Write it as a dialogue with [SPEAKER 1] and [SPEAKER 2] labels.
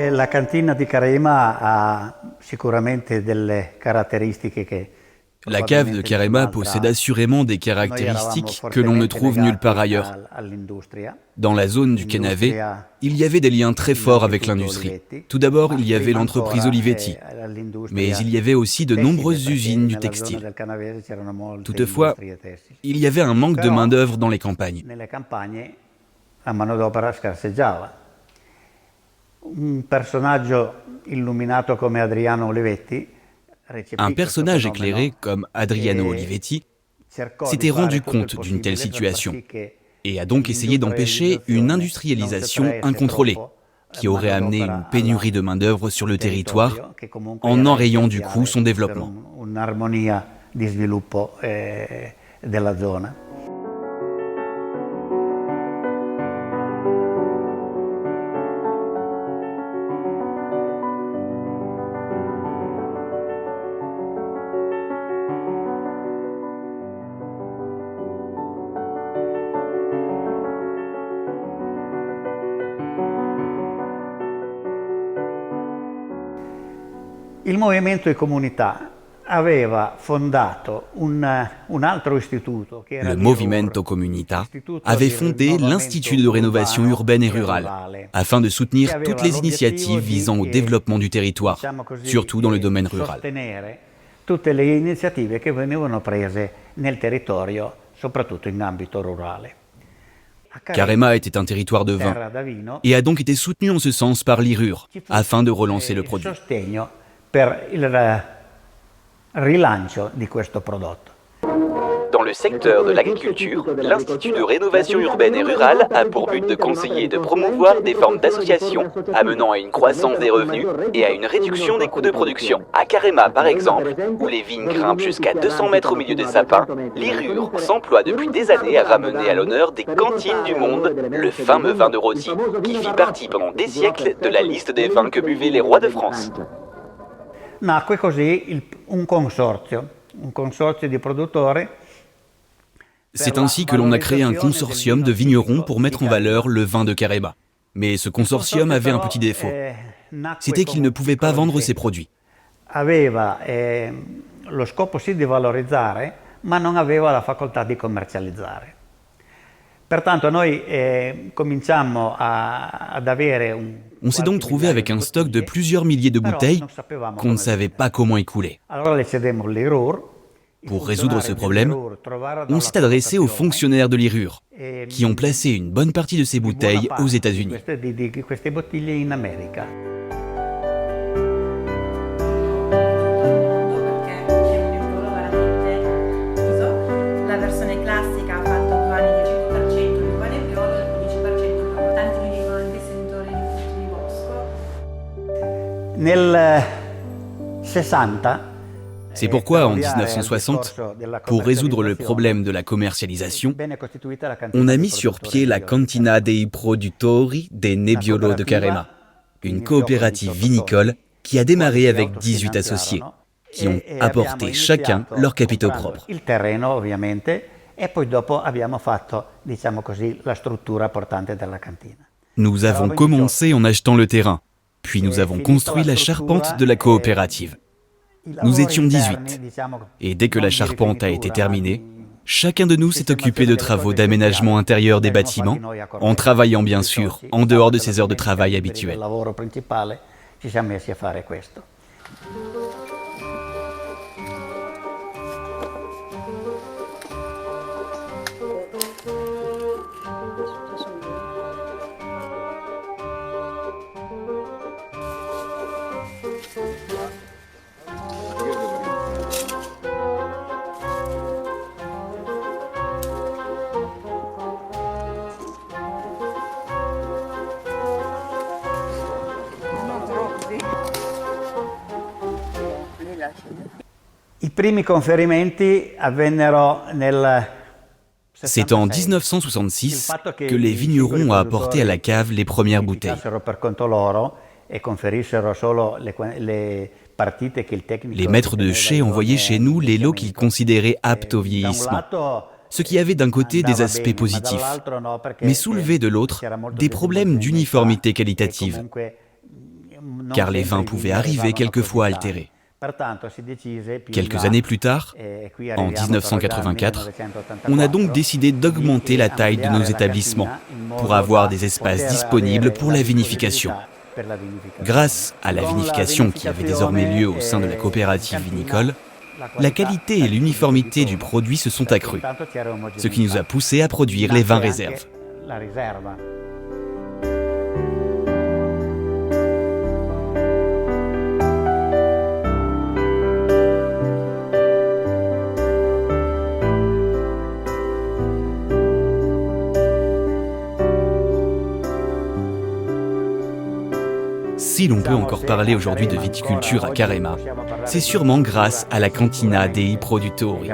[SPEAKER 1] La cantina di Carema ha sicuramente delle caratteristiche che
[SPEAKER 2] La cave de Carema possède assurément des caractéristiques que l'on ne trouve nulle part ailleurs. Dans la zone du Kenavé, il y avait des liens très forts avec l'industrie. Tout d'abord, il y avait l'entreprise Olivetti, mais il y avait aussi de nombreuses usines du textile. Toutefois, il y avait un manque de main-d'œuvre dans les campagnes. Un personnage éclairé comme Adriano Olivetti s'était rendu compte d'une telle situation et a donc essayé d'empêcher une industrialisation incontrôlée qui aurait amené une pénurie de main-d'œuvre sur le territoire en enrayant du coup son développement.
[SPEAKER 1] Il movimento di comunità aveva fondato un altro istituto che era
[SPEAKER 2] Le Movimento Comunità avait fondé l'Institut de rénovation urbaine et rurale afin de soutenir toutes les initiatives visant au développement du territoire, surtout dans le domaine rural.
[SPEAKER 1] Tutte le iniziative che venivano prese nel territorio, soprattutto in ambito rurale.
[SPEAKER 2] Carema était un territoire de vin et a donc été soutenu en ce sens par l'IRUR afin de relancer le produit.
[SPEAKER 1] Per il rilancio di questo prodotto.
[SPEAKER 3] Dans le secteur de l'agriculture, l'Institut de rénovation urbaine et rurale a pour but de conseiller et de promouvoir des formes d'associations amenant à une croissance des revenus et à une réduction des coûts de production. À Carema, par exemple, où les vignes grimpent jusqu'à 200 mètres au milieu des sapins, l'IRUR s'emploie depuis des années à ramener à l'honneur des cantines du monde le fameux vin de Rossi, qui fit partie pendant des siècles de la liste des vins que buvaient les rois de France.
[SPEAKER 1] Nacque così un consorzio di produttori.
[SPEAKER 2] C'est ainsi que l'on a créé un consortium de vignerons pour mettre en valeur le vin de Carema. Mais ce consortium avait un petit défaut. C'était qu'il ne pouvait pas vendre ses produits.
[SPEAKER 1] Aveva lo scopo sì di valorizzare, ma non aveva la facoltà di commercializzare. Pertanto noi cominciammo ad avere
[SPEAKER 2] On s'est donc trouvé avec un stock de plusieurs milliers de bouteilles qu'on ne savait pas comment écouler. Pour résoudre ce problème, on s'est adressé aux fonctionnaires de l'IRUR, qui ont placé une bonne partie de ces bouteilles aux États-Unis.
[SPEAKER 1] Nel 60,
[SPEAKER 2] C'est pourquoi en 1960, pour résoudre le problème de la commercialisation, on a mis sur pied la Cantina dei Produttori de Nebbiolo de Carema, une coopérative vinicole qui a démarré avec 18 associés, qui ont apporté chacun leurs capitaux propres.
[SPEAKER 1] Il terreno ovviamente e poi dopo abbiamo fatto, diciamo così, la struttura portante della cantina.
[SPEAKER 2] Nous avons commencé en achetant le terrain, puis nous avons construit la charpente de la coopérative. Nous étions 18, et dès que la charpente a été terminée, chacun de nous s'est occupé de travaux d'aménagement intérieur des bâtiments, en travaillant bien sûr en dehors de ses heures de travail habituelles.
[SPEAKER 1] I primi conferimenti avvennero nel
[SPEAKER 2] C'est en 1966 que les vignerons ont apporté à la cave les premières bouteilles. Les maîtres de chai envoyaient chez nous les lots qu'ils considéraient aptes au vieillissement, ce qui avait d'un côté des aspects positifs, mais soulevait de l'autre des problèmes d'uniformité qualitative, car les vins pouvaient arriver quelquefois altérés. Quelques années plus tard, en 1984, on a donc décidé d'augmenter la taille de nos établissements pour avoir des espaces disponibles pour la vinification. Grâce à la vinification qui avait désormais lieu au sein de la coopérative vinicole, la qualité et l'uniformité du produit se sont accrues, ce qui nous a poussé à produire les vins réserves. Si l'on peut encore parler aujourd'hui de viticulture à Carema, c'est sûrement grâce à la cantina dei produttori.